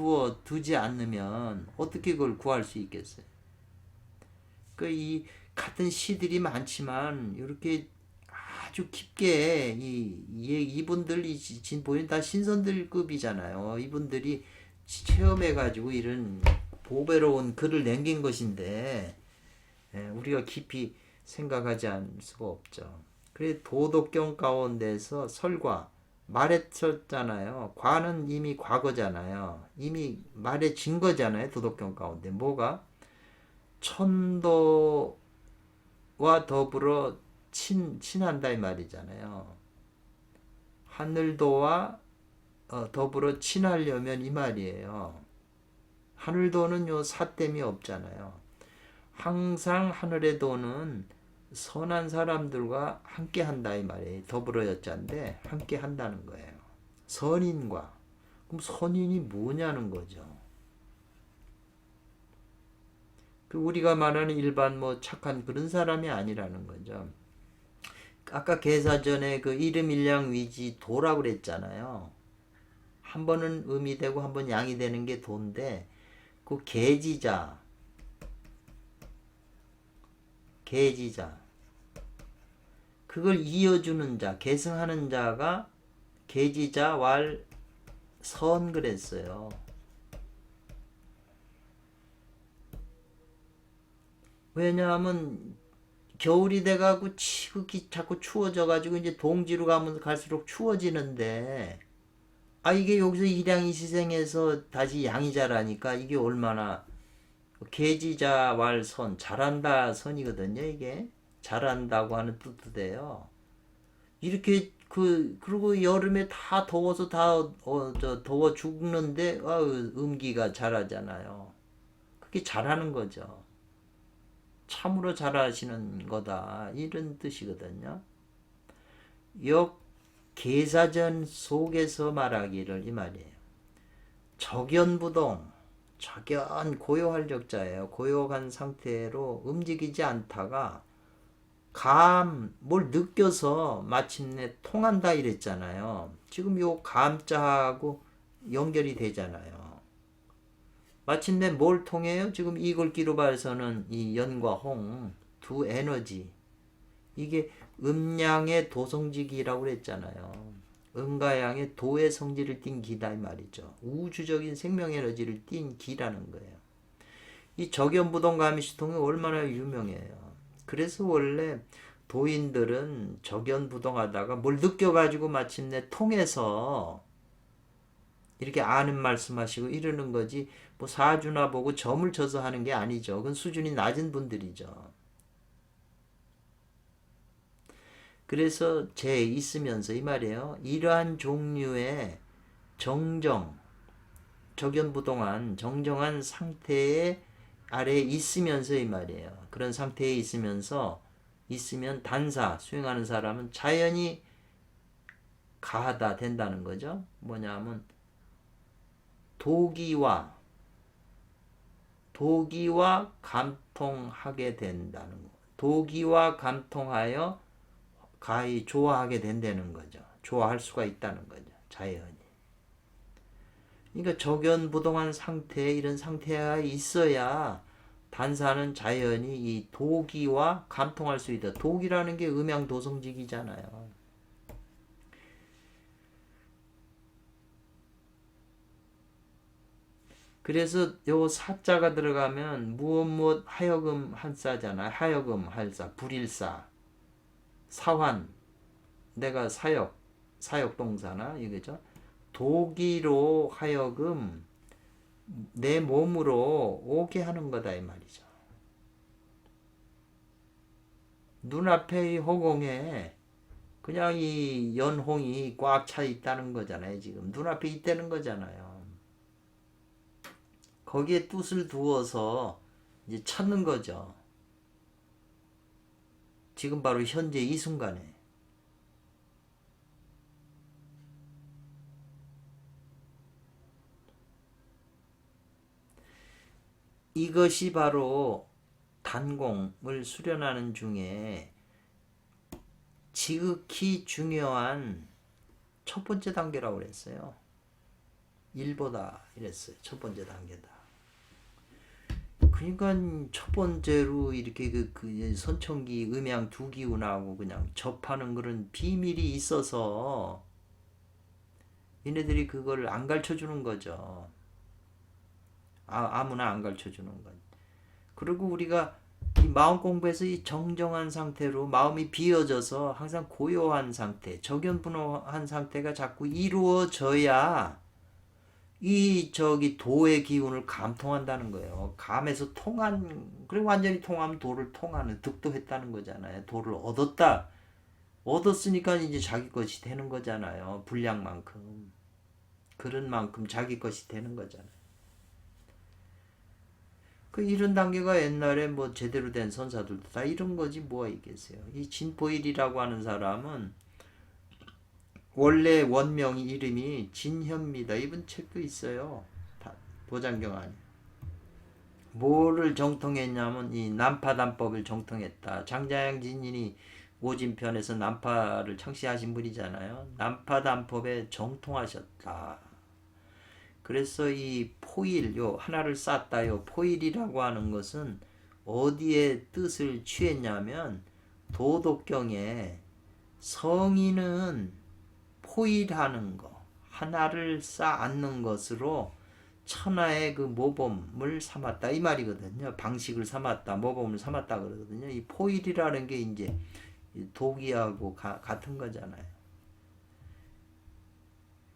두지 않으면 어떻게 그걸 구할 수 있겠어요. 이 같은 시들이 많지만 이렇게 아주 깊게 이분들 진보인 다 신선들급이잖아요. 이분들이 체험해가지고 이런 보배로운 글을 남긴 것인데 우리가 깊이 생각하지 않을 수가 없죠. 그래 도덕경 가운데서 설과 말했었잖아요. 과는 이미 과거잖아요. 이미 말해진 거잖아요. 도덕경 가운데 뭐가 천도와 더불어 친한다 이 말이잖아요. 하늘도와 더불어 친하려면 이 말이에요. 하늘도는 요 사땜이 없잖아요. 항상 하늘의 도는 선한 사람들과 함께 한다 이 말이에요. 더불어 여자인데 함께 한다는 거예요. 선인과. 그럼 선인이 뭐냐는 거죠. 그 우리가 말하는 일반 뭐 착한 그런 사람이 아니라는 거죠. 아까 개사전에 그 이름일량위지 도라고 그랬잖아요. 한 번은 음이 되고 한 번 양이 되는 게 도인데 그 계지자 그걸 이어주는 자, 계승하는 자가 계지자 왈 선 그랬어요. 왜냐하면 겨울이 돼가고 지극히 자꾸 추워져가지고 이제 동지로 가면 갈수록 추워지는데 이게 여기서 일양이 희생해서 다시 양이 자라니까 이게 얼마나 계지자 왈 선, 잘한다 선이거든요. 이게 잘한다고 하는 뜻도 돼요. 이렇게 그리고 여름에 다 더워서 더워 죽는데 음기가 잘하잖아요. 그게 잘하는 거죠. 참으로 잘하시는 거다 이런 뜻이거든요. 역 계사전 속에서 말하기를 이 말이에요. 적연부동, 적연 고요활력자예요. 고요한 상태로 움직이지 않다가 뭘 느껴서 마침내 통한다 이랬잖아요. 지금 요 감자하고 연결이 되잖아요. 마침내 뭘 통해요? 지금 이글기로 봐서는 이 연과 홍 두 에너지 이게 음양의 도성지기라고 그랬잖아요. 음과 양의 도의 성질을 띤 기다 이 말이죠. 우주적인 생명 에너지를 띤 기라는 거예요. 이 적연부동 가미시통이 얼마나 유명해요. 그래서 원래 도인들은 적연부동하다가 뭘 느껴가지고 마침내 통해서 이렇게 아는 말씀하시고 이러는 거지 뭐 사주나 보고 점을 쳐서 하는 게 아니죠. 그건 수준이 낮은 분들이죠. 그래서 제 있으면서 이 말이에요. 이러한 종류의 적연부동한 정정한 상태에 아래에 있으면서 이 말이에요. 그런 상태에 있으면 단사 수행하는 사람은 자연히 가하다 된다는 거죠. 뭐냐면 도기와 감통하게 된다는 거. 도기와 감통하여 가히 좋아하게 된다는 거죠. 좋아할 수가 있다는 거죠. 자연이. 그러니까 적연부동한 상태 이런 상태가 있어야 단사는 자연히 이 도기와 감통할 수 있다. 도기라는 게 음양도성직이잖아요. 그래서 요 사자가 들어가면 무엇 하여금 한사잖아요. 하여금 할사, 불일사, 사환, 내가 사역 동사나 이거죠. 도기로 하여금 내 몸으로 오게 하는 거다 이 말이죠. 눈앞의 허공에 그냥 이 연홍이 꽉 차 있다는 거잖아요. 지금 눈앞에 있다는 거잖아요. 거기에 뜻을 두어서 이제 찾는 거죠. 지금 바로 현재 이 순간에. 이것이 바로 단공을 수련하는 중에 지극히 중요한 첫 번째 단계라고 그랬어요. 일보다 이랬어요. 첫 번째 단계다. 그러니까 첫 번째로 이렇게 그 선천기 음양 두 기운하고 그냥 접하는 그런 비밀이 있어서 얘네들이 그걸 안 가르쳐 주는 거죠. 아무나 안 가르쳐 주는 건. 그리고 우리가 이 마음 공부에서 이 정정한 상태로 마음이 비어져서 항상 고요한 상태, 적연분노한 상태가 자꾸 이루어져야 이 도의 기운을 감통한다는 거예요. 감에서 그리고 완전히 통하면 도를 통하는 득도했다는 거잖아요. 도를 얻었으니까 이제 자기 것이 되는 거잖아요. 분량만큼. 그런 만큼 자기 것이 되는 거잖아요. 그 이런 단계가 옛날에 뭐 제대로 된 선사들도 다 이런 거지 뭐가 있겠어요. 이 진보일이라고 하는 사람은 원래 원명이 이름이 진현미다. 이분 책도 있어요. 보장경 아니. 뭐를 정통했냐면 이 난파단법을 정통했다. 장자양 진인이 오진편에서 난파를 창시하신 분이잖아요. 난파단법에 정통하셨다. 그래서 이 포일, 요 하나를 쌌다요. 포일이라고 하는 것은 어디에 뜻을 취했냐면 도덕경에 성인은 포일하는 거, 하나를 쌓는 것으로 천하의 그 모범을 삼았다 이 말이거든요. 방식을 삼았다, 모범을 삼았다 그러거든요. 이 포일이라는 게 이제 독이하고 같은 거잖아요.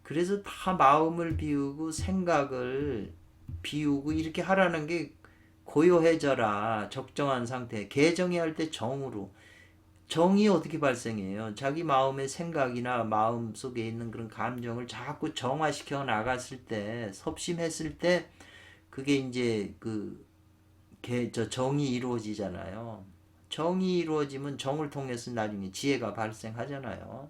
그래서 다 마음을 비우고 생각을 비우고 이렇게 하라는 게 고요해져라. 적정한 상태. 개정이 할 때 정으로. 정이 어떻게 발생해요? 자기 마음의 생각이나 마음 속에 있는 그런 감정을 자꾸 정화시켜 나갔을 때, 섭심했을 때, 그게 이제 정이 이루어지잖아요. 정이 이루어지면 정을 통해서 나중에 지혜가 발생하잖아요.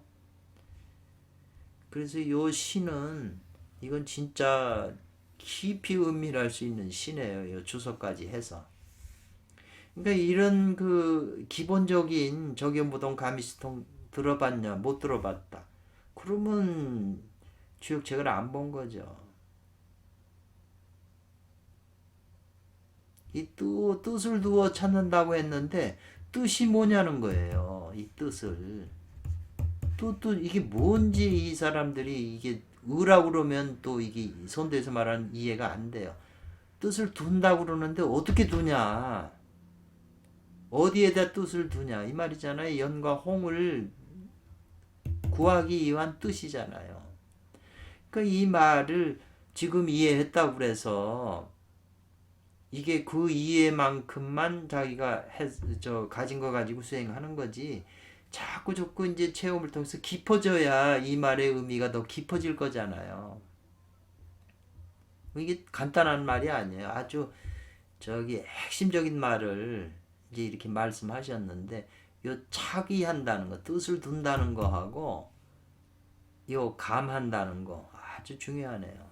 그래서 요 시는, 이건 진짜 깊이 은밀할 수 있는 시네요. 요 주석까지 해서. 그러니까 이런 그 기본적인 적연부동 가미시통 들어봤냐 못 들어봤다. 그러면 주역책을 안 본 거죠. 이 뜻을 두어 찾는다고 했는데 뜻이 뭐냐는 거예요. 이 뜻을. 뜻 이게 뭔지 이 사람들이 이게 의라고 그러면 또 이게 선대에서 말하는 이해가 안 돼요. 뜻을 둔다고 그러는데 어떻게 두냐? 어디에다 뜻을 두냐 이 말이잖아요. 연과 홍을 구하기 위한 뜻이잖아요. 그러니까 이 말을 지금 이해했다고 그래서 이게 그 이해만큼만 자기가 가진 거 가지고 수행하는 거지. 자꾸 이제 체험을 통해서 깊어져야 이 말의 의미가 더 깊어질 거잖아요. 이게 간단한 말이 아니에요. 아주 핵심적인 말을 이제 이렇게 말씀하셨는데 요 차기한다는 거, 뜻을 둔다는 거하고 요 감한다는 거 아주 중요하네요.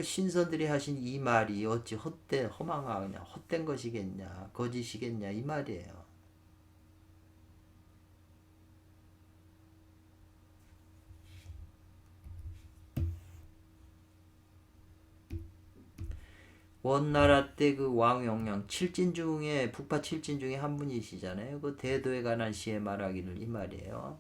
신선들이 하신 이 말이 어찌 허망하냐, 헛된 것이겠냐, 거짓이겠냐 이 말이에요. 원나라 때 그 왕영양 칠진 중에 북파 칠진 중에 한 분이시잖아요. 그 대도에 관한 시에 말하기를 이 말이에요.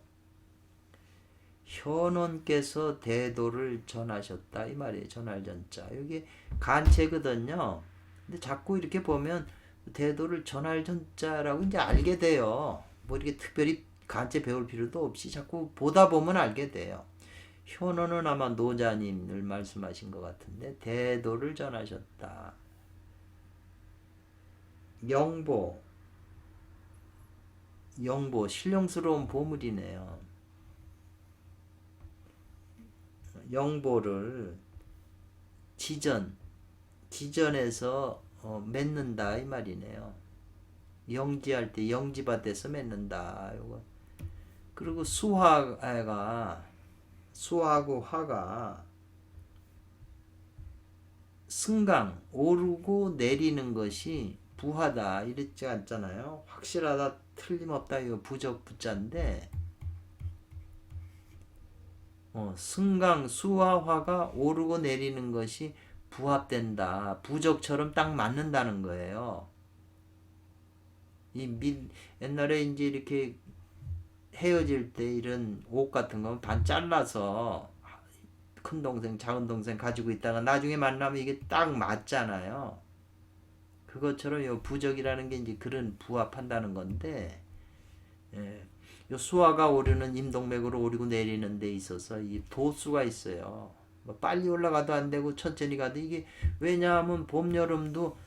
현원께서 대도를 전하셨다 이 말이에요. 전할 전자 여기 간체거든요. 근데 자꾸 이렇게 보면 대도를 전할 전자라고 이제 알게 돼요. 뭐 이렇게 특별히 간체 배울 필요도 없이 자꾸 보다 보면 알게 돼요. 현원은 아마 노자님을 말씀하신 것 같은데 대도를 전하셨다. 영보 신령스러운 보물이네요. 영보를 지전에서 맺는다 이 말이네요. 영지할 때 영지밭에서 맺는다. 요거. 그리고 수하고 화가 승강 오르고 내리는 것이 부하다 이랬지 않잖아요. 확실하다 틀림없다 이거 부적 부자인데 승강 수와 화가 오르고 내리는 것이 부합된다. 부적처럼 딱 맞는다는 거예요. 옛날에 이제 이렇게 헤어질 때 이런 옷 같은 거 반 잘라서 큰 동생, 작은 동생 가지고 있다가 나중에 만나면 이게 딱 맞잖아요. 그것처럼 요 부적이라는 게 이제 그런 부합한다는 건데, 예. 요 수화가 오르는 임동맥으로 오르고 내리는 데 있어서 이 도수가 있어요. 뭐 빨리 올라가도 안 되고 천천히 가도 이게 왜냐하면 봄 여름도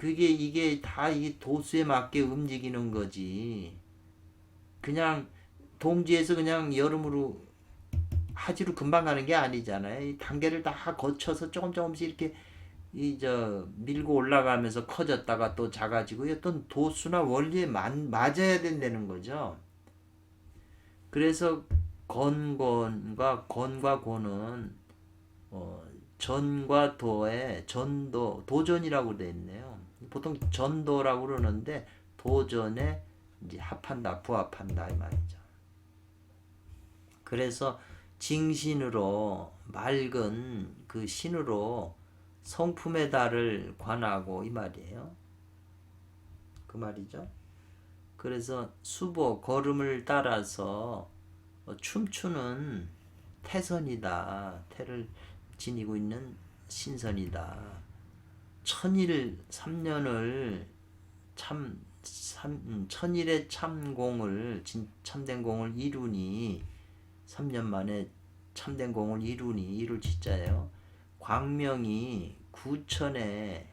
이게 다 이 도수에 맞게 움직이는 거지. 그냥 동지에서 그냥 여름으로 하지로 금방 가는 게 아니잖아요. 이 단계를 다 거쳐서 조금씩 이렇게 밀고 올라가면서 커졌다가 또 작아지고 어떤 도수나 원리에 맞아야 된다는 거죠. 그래서 건과 고는 전과 도의 도전이라고 되어 있네요. 보통 전도라고 그러는데 도전에 이제 합한다, 부합한다 이 말이죠. 그래서 징신으로 맑은 그 신으로 성품의 달을 관하고 이 말이에요. 그 말이죠. 그래서 수보 걸음을 따라서 춤추는 태선이다. 태를 지니고 있는 신선이다. 천일 3년을 천일의 참된 공을 이루니 3년 만에 참된 공을 이루니 이룰 진짜예요. 광명이 구천에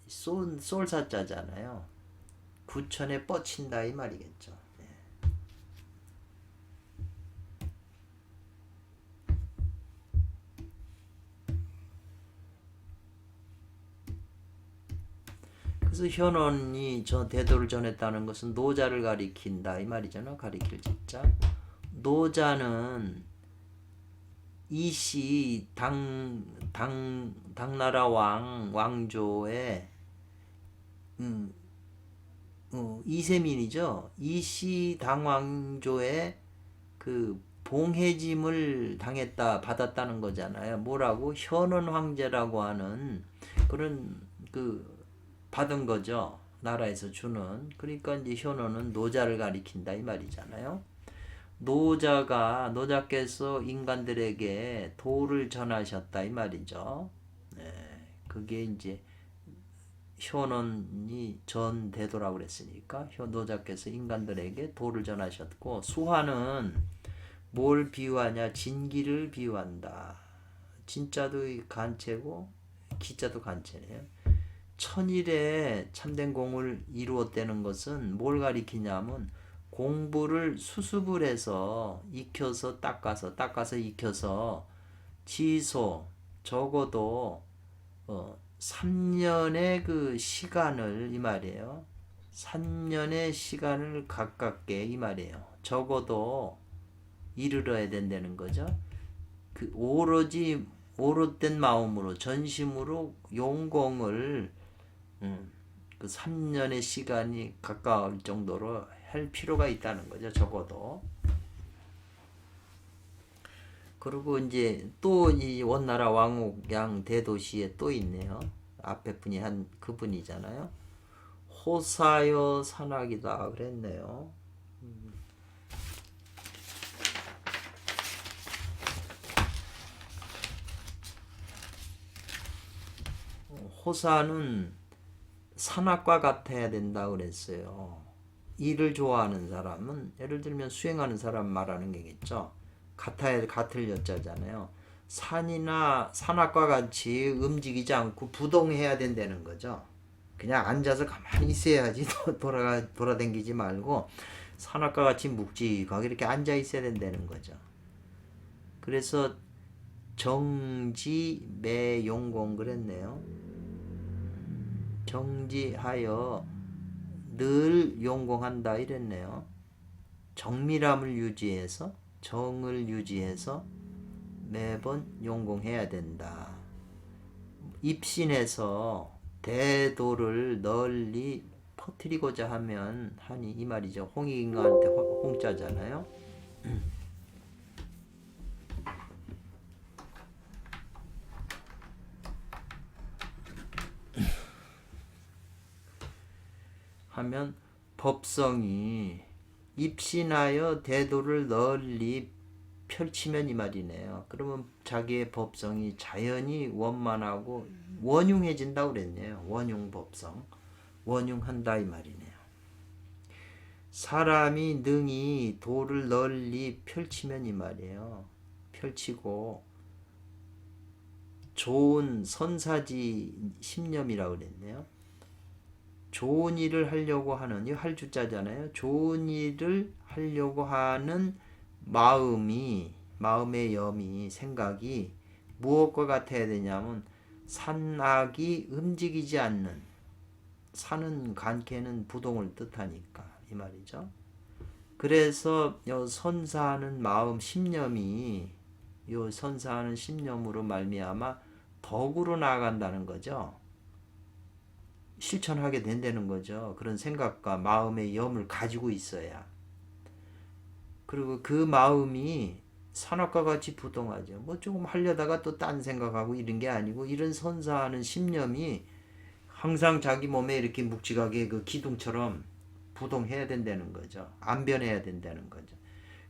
쏠사자잖아요. 구천에 뻗친다 이 말이겠죠. 네. 그래서 현원이 저 대도를 전했다는 것은 노자를 가리킨다 이 말이잖아. 가리킬 진짜. 노자는 이시 당나라 왕조의 이세민이죠. 이시 당왕조의 그 봉해짐을 받았다는 거잖아요. 뭐라고? 현원 황제라고 하는 그런 받은 거죠. 나라에서 주는. 그러니까 이제 현원은 노자를 가리킨다 이 말이잖아요. 노자께서 인간들에게 도를 전하셨다 이 말이죠. 네, 그게 이제 현원이 전대도라고 그랬으니까 노자께서 인간들에게 도를 전하셨고, 수화는 뭘 비유하냐? 진기를 비유한다. 진짜도 간체고 기자도 간체네요. 천일에 참된 공을 이루었다는 것은 뭘 가리키냐면 공부를 수습을 해서 익혀서 닦아서 익혀서 지소 적어도 3년의 그 시간을 이 말이에요. 3년의 시간을 가깝게 이 말이에요. 적어도 이르러야 된다는 거죠. 그 오로지 오롯된 마음으로 전심으로 용공을 그 3년의 시간이 가까울 정도로 할 필요가 있다는 거죠. 적어도. 그리고 이제 또 이 원나라 왕옥양 대도시에 또 있네요. 앞에 분이 한 그분이잖아요. 호사여 산악이다 그랬네요. 호사는 산악과 같아야 된다 그랬어요. 일을 좋아하는 사람은 예를 들면 수행하는 사람 말하는 게겠죠. 같을 여자잖아요. 산악과 같이 움직이지 않고 부동해야 된다는 거죠. 그냥 앉아서 가만히 있어야지 돌아다니지 말고 산악과 같이 묵직하게 이렇게 앉아 있어야 된다는 거죠. 그래서 정지매용공 그랬네요. 정지하여 늘 용공한다 이랬네요. 정밀함을 유지해서 정을 유지해서 매번 용공해야 된다. 입신해서 대도를 널리 퍼뜨리고자 하니 이 말이죠. 홍익인간한테 홍자잖아요. 하면 법성이 입신하여 대도를 널리 펼치면 이 말이네요. 그러면 자기의 법성이 자연히 원만하고 원흉해진다고 그랬네요. 원흉법성. 원흉한다 이 말이네요. 사람이 능히 도를 널리 펼치면 이 말이에요. 펼치고 좋은 선사지 심념이라고 그랬네요. 좋은 일을 하려고 하는, 이 할주자잖아요. 좋은 일을 하려고 하는 마음의 염이, 생각이 무엇과 같아야 되냐면 산악이 움직이지 않는, 산은 간캐는 부동을 뜻하니까 이 말이죠. 그래서 요 선사하는 마음 신념이 요 선사하는 신념으로 말미암아 덕으로 나아간다는 거죠. 실천하게 된다는 거죠. 그런 생각과 마음의 염을 가지고 있어야. 그리고 그 마음이 산악과 같이 부동하죠. 뭐 조금 하려다가 또 딴 생각하고 이런 게 아니고, 이런 선사하는 신념이 항상 자기 몸에 이렇게 묵직하게 그 기둥처럼 부동해야 된다는 거죠. 안 변해야 된다는 거죠.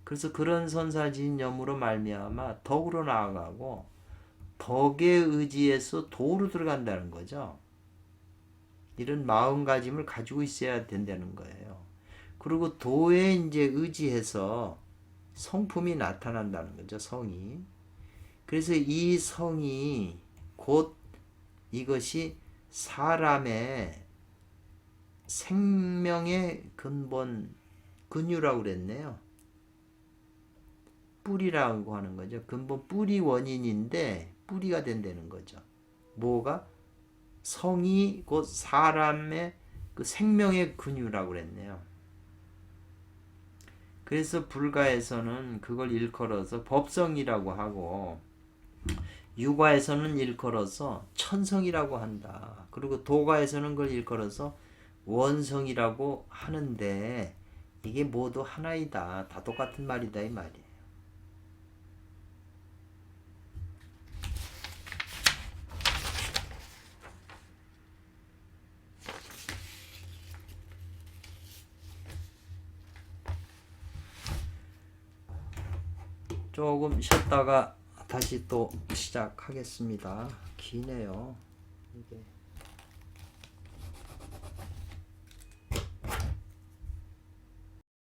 그래서 그런 선사진념으로 말미암아 덕으로 나아가고, 덕에 의지해서 도로 들어간다는 거죠. 이런 마음가짐을 가지고 있어야 된다는 거예요. 그리고 도에 이제 의지해서 성품이 나타난다는 거죠. 성이. 그래서 이 성이 곧 이것이 사람의 생명의 근본, 근유라고 그랬네요. 뿌리라고 하는 거죠. 근본 뿌리 원인인데 뿌리가 된다는 거죠. 뭐가? 성이 곧 사람의 그 생명의 근유라고 그랬네요. 그래서 불가에서는 그걸 일컬어서 법성이라고 하고, 유가에서는 일컬어서 천성이라고 한다. 그리고 도가에서는 그걸 일컬어서 원성이라고 하는데, 이게 모두 하나이다. 다 똑같은 말이다 이 말이에요. 조금 쉬었다가 다시 또 시작하겠습니다. 기네요. 이게.